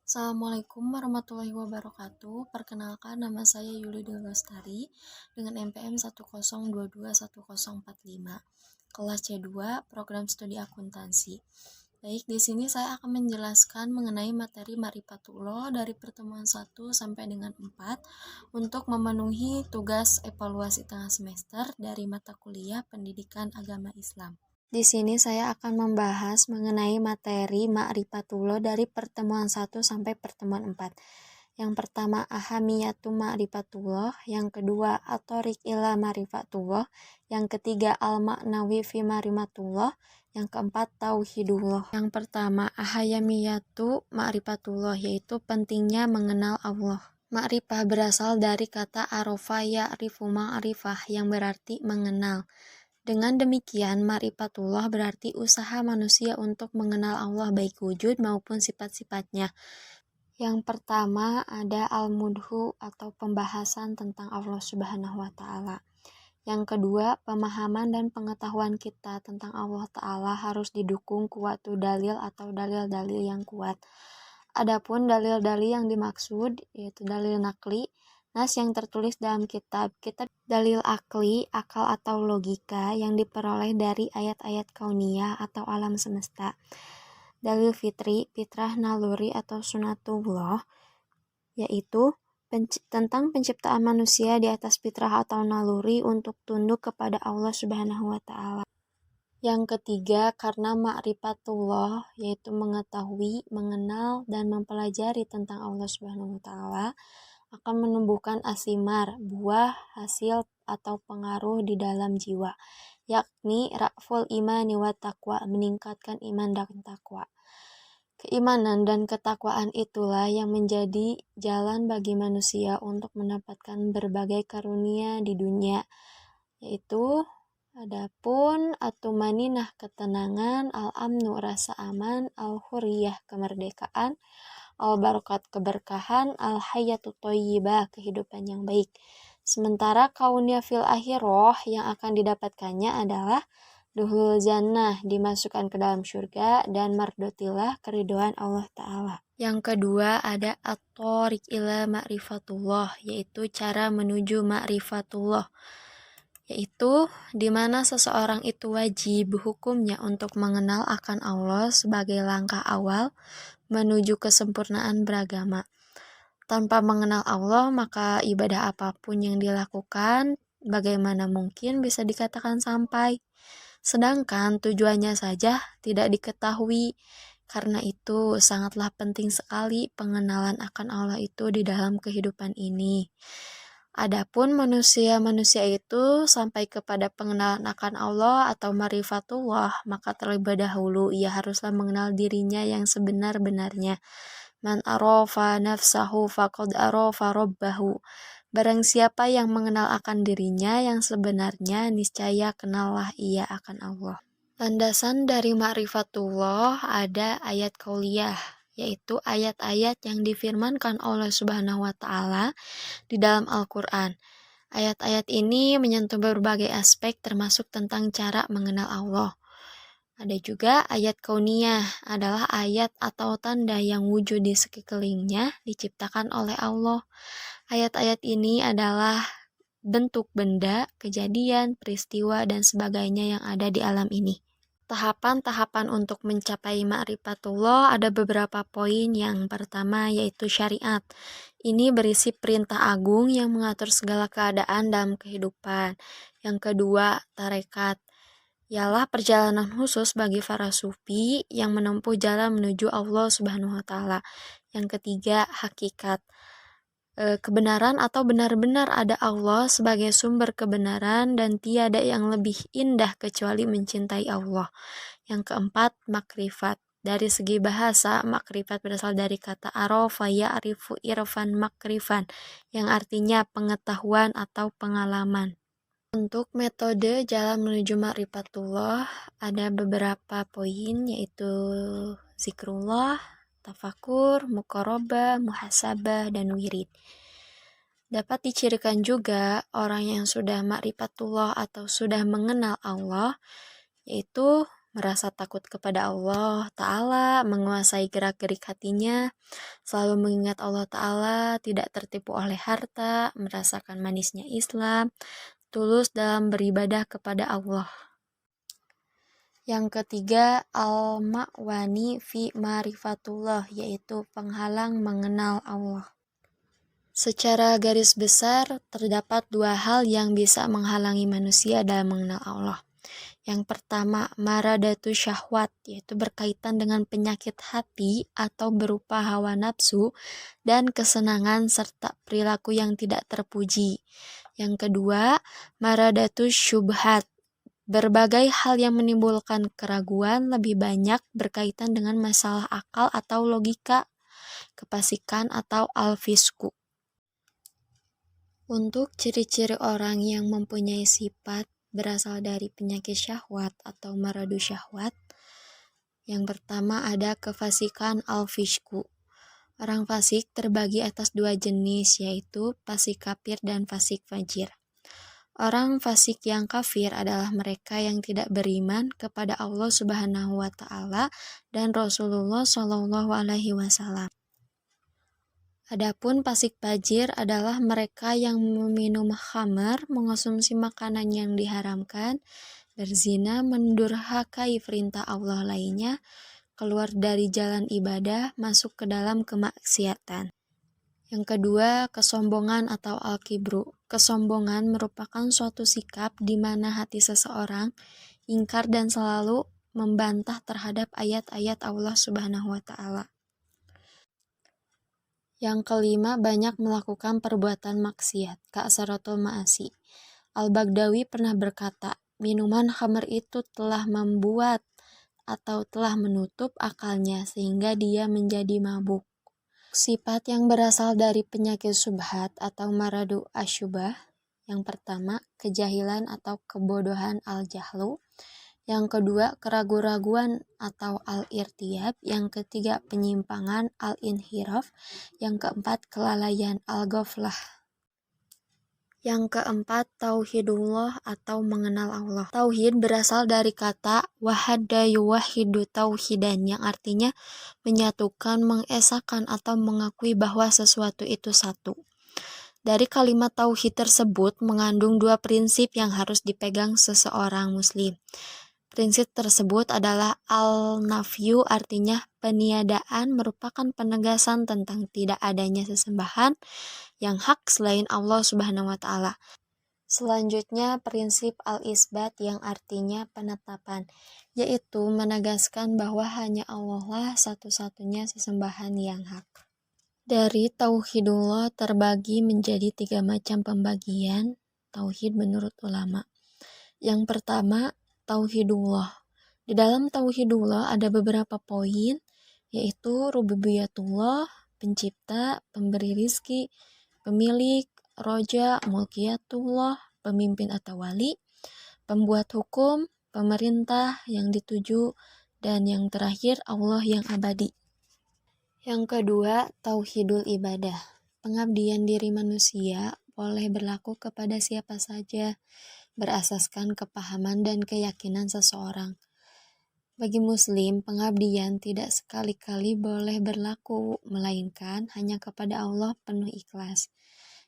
Assalamualaikum warahmatullahi wabarakatuh. Perkenalkan, nama saya Yuli Lestari dengan NPM 102210045. Kelas C2, Program Studi Akuntansi. Baik, di sini saya akan menjelaskan mengenai materi Ma'rifatullah dari pertemuan 1 sampai dengan 4 untuk memenuhi tugas evaluasi tengah semester dari mata kuliah Pendidikan Agama Islam. Di sini saya akan membahas mengenai materi Ma'rifatullah dari pertemuan 1 sampai pertemuan 4. Yang pertama, ahamiyatu Ma'rifatullah. Yang kedua, atorik ila Ma'rifatullah. Yang ketiga, al-ma'nawi fi Ma'rifatullah. Yang keempat, tauhidullah. Yang pertama, ahamiyatu Ma'rifatullah, yaitu pentingnya mengenal Allah. Ma'rifah berasal dari kata arofa ya'rifu ma'rifah, yang berarti mengenal. Dengan demikian, ma'rifatullah berarti usaha manusia untuk mengenal Allah baik wujud maupun sifat-sifatnya. Yang pertama ada al-mudhu atau pembahasan tentang Allah Subhanahu wa Ta'ala. Yang kedua, pemahaman dan pengetahuan kita tentang Allah Ta'ala harus didukung kuatu dalil atau dalil-dalil yang kuat. Adapun dalil-dalil yang dimaksud yaitu dalil nakli, nas yang tertulis dalam kitab dalil akli, akal atau logika yang diperoleh dari ayat-ayat kauniyah atau alam semesta. Dalil fitri, fitrah naluri atau sunatullah, yaitu tentang penciptaan manusia di atas fitrah atau naluri untuk tunduk kepada Allah Subhanahu wa Ta'ala. Yang ketiga, karena ma'rifatullah, yaitu mengetahui, mengenal, dan mempelajari tentang Allah Subhanahu wa Ta'ala, akan menumbuhkan asimar, buah, hasil, atau pengaruh di dalam jiwa, yakni ra'ful imani wa taqwa, meningkatkan iman dan takwa. Keimanan dan ketakwaan itulah yang menjadi jalan bagi manusia untuk mendapatkan berbagai karunia di dunia, yaitu adapun atumaninah ketenangan, al-amnu rasa aman, al-huriyah kemerdekaan, al-barokat keberkahan, al-hayatu thayyibah kehidupan yang baik. Sementara kauniyah fil akhirah yang akan didapatkannya adalah duhul jannah, dimasukkan ke dalam surga, dan mardotilah, keridhaan Allah Ta'ala. Yang kedua ada at-thoriq ila ma'rifatullah, yaitu cara menuju ma'rifatullah, yaitu di mana seseorang itu wajib hukumnya untuk mengenal akan Allah sebagai langkah awal menuju kesempurnaan beragama. Tanpa mengenal Allah, maka ibadah apapun yang dilakukan bagaimana mungkin bisa dikatakan sampai. Sedangkan tujuannya saja tidak diketahui. Karena itu sangatlah penting sekali pengenalan akan Allah itu di dalam kehidupan ini. Adapun manusia-manusia itu sampai kepada pengenalan akan Allah atau ma'rifatullah, maka terlebih dahulu ia haruslah mengenal dirinya yang sebenar-benarnya. Man arofa nafsahu faqad arofa rabbahu. Barang siapa yang mengenal akan dirinya yang sebenarnya, niscaya kenallah ia akan Allah. Landasan dari ma'rifatullah ada ayat qauliyah, yaitu ayat-ayat yang difirmankan oleh Subhanahu wa Ta'ala di dalam Al-Quran. Ayat-ayat ini menyentuh berbagai aspek termasuk tentang cara mengenal Allah. Ada juga ayat kauniyah, adalah ayat atau tanda yang wujud di sekelilingnya diciptakan oleh Allah. Ayat-ayat ini adalah bentuk benda, kejadian, peristiwa, dan sebagainya yang ada di alam ini. Tahapan-tahapan untuk mencapai ma'rifatullah ada beberapa poin. Yang pertama yaitu syariat. Ini berisi perintah agung yang mengatur segala keadaan dalam kehidupan. Yang kedua, tarekat. Ialah perjalanan khusus bagi para sufi yang menempuh jalan menuju Allah Subhanahu wa Ta'ala. Yang ketiga, hakikat. Kebenaran atau benar-benar ada Allah sebagai sumber kebenaran dan tiada yang lebih indah kecuali mencintai Allah. Yang keempat, makrifat. Dari segi bahasa, makrifat berasal dari kata arofa ya'rifu irfan makrifan, yang artinya pengetahuan atau pengalaman. Untuk metode jalan menuju ma'rifatullah ada beberapa poin, yaitu zikrullah, tafakur, muqarabah, muhasabah, dan wirid. Dapat dicirikan juga orang yang sudah ma'rifatullah atau sudah mengenal Allah, yaitu merasa takut kepada Allah Ta'ala, menguasai gerak-gerik hatinya, selalu mengingat Allah Ta'ala, tidak tertipu oleh harta, merasakan manisnya Islam, tulus dalam beribadah kepada Allah. Yang ketiga, al-ma'wani fi ma'rifatullah, yaitu penghalang mengenal Allah. Secara garis besar, terdapat dua hal yang bisa menghalangi manusia dalam mengenal Allah. Yang pertama, maradatu syahwat, yaitu berkaitan dengan penyakit hati atau berupa hawa nafsu dan kesenangan serta perilaku yang tidak terpuji. Yang kedua, maradatu syubhat, berbagai hal yang menimbulkan keraguan lebih banyak berkaitan dengan masalah akal atau logika, kefasikan atau al-fisku. Untuk ciri-ciri orang yang mempunyai sifat berasal dari penyakit syahwat atau maradu syahwat, yang pertama ada kefasikan al-fisku. Orang fasik terbagi atas dua jenis, yaitu fasik kafir dan fasik fajir. Orang fasik yang kafir adalah mereka yang tidak beriman kepada Allah Subhanahu wa Ta'ala dan Rasulullah Shallallahu alaihi wasallam. Adapun fasik fajir adalah mereka yang meminum khamar, mengonsumsi makanan yang diharamkan, berzina, mendurhakai perintah Allah lainnya, keluar dari jalan ibadah, masuk ke dalam kemaksiatan. Yang kedua, kesombongan atau al-kibru. Kesombongan merupakan suatu sikap di mana hati seseorang ingkar dan selalu membantah terhadap ayat-ayat Allah Subhanahu wa Ta'ala. Yang kelima, banyak melakukan perbuatan maksiat, ka'saratul ma'asi. Al-Bagdawi pernah berkata, minuman khamr itu telah membuat atau telah menutup akalnya sehingga dia menjadi mabuk. Sifat yang berasal dari penyakit subhat atau maradu asyubah. Yang pertama, kejahilan atau kebodohan al-jahlu. Yang kedua, keraguan-raguan atau al-irtiyab. Yang ketiga, penyimpangan al-inhiraf. Yang keempat, kelalaian al-ghaflah. Yang keempat, tauhidullah atau mengenal Allah. Tauhid berasal dari kata wahada yuwahidu tauhidan, yang artinya menyatukan, mengesahkan atau mengakui bahwa sesuatu itu satu. Dari kalimat tauhid tersebut mengandung dua prinsip yang harus dipegang seseorang muslim. Prinsip tersebut adalah al-nafyu, artinya peniadaan, merupakan penegasan tentang tidak adanya sesembahan yang hak selain Allah Subhanahu wa Ta'ala. Selanjutnya, prinsip al-isbat yang artinya penetapan, yaitu menegaskan bahwa hanya Allah lah satu-satunya sesembahan yang hak. Dari tauhidullah terbagi menjadi 3 macam pembagian tauhid menurut ulama. Yang pertama, tauhidullah. Di dalam tauhidullah ada beberapa poin, yaitu rububiyatullah, pencipta, pemberi rizki, pemilik, roja, mulkiyatullah, pemimpin atau wali, pembuat hukum, pemerintah yang dituju, dan yang terakhir Allah yang abadi. Yang kedua, tauhidul ibadah. Pengabdian diri manusia boleh berlaku kepada siapa saja, berasaskan kepahaman dan keyakinan seseorang. Bagi muslim, pengabdian tidak sekali-kali boleh berlaku, melainkan hanya kepada Allah penuh ikhlas.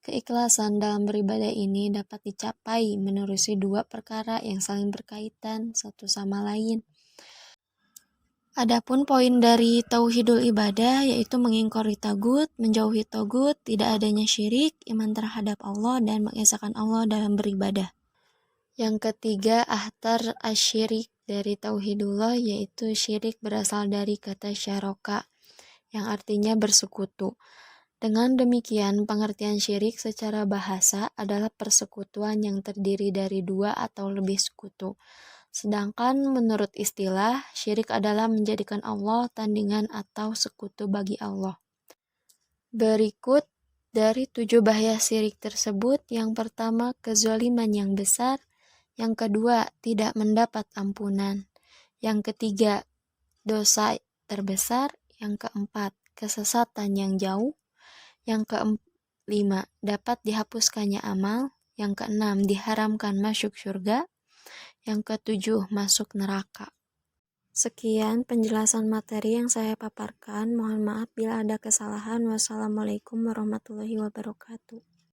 Keikhlasan dalam beribadah ini dapat dicapai menerusi dua perkara yang saling berkaitan satu sama lain. Adapun poin dari tauhidul ibadah yaitu mengingkari tagut, menjauhi tagut, tidak adanya syirik, iman terhadap Allah, dan mengesahkan Allah dalam beribadah. Yang ketiga, ahtar asyirik dari tauhidullah, yaitu syirik berasal dari kata syaroka yang artinya bersekutu. Dengan demikian, pengertian syirik secara bahasa adalah persekutuan yang terdiri dari dua atau lebih sekutu. Sedangkan menurut istilah, syirik adalah menjadikan Allah tandingan atau sekutu bagi Allah. Berikut dari 7 bahaya syirik tersebut, yang pertama, kezaliman yang besar. Yang kedua, tidak mendapat ampunan. Yang ketiga, dosa terbesar. Yang keempat, kesesatan yang jauh. Yang kelima, dapat dihapuskannya amal. Yang keenam, diharamkan masuk surga. Yang ketujuh, masuk neraka. Sekian penjelasan materi yang saya paparkan. Mohon maaf bila ada kesalahan. Wassalamualaikum warahmatullahi wabarakatuh.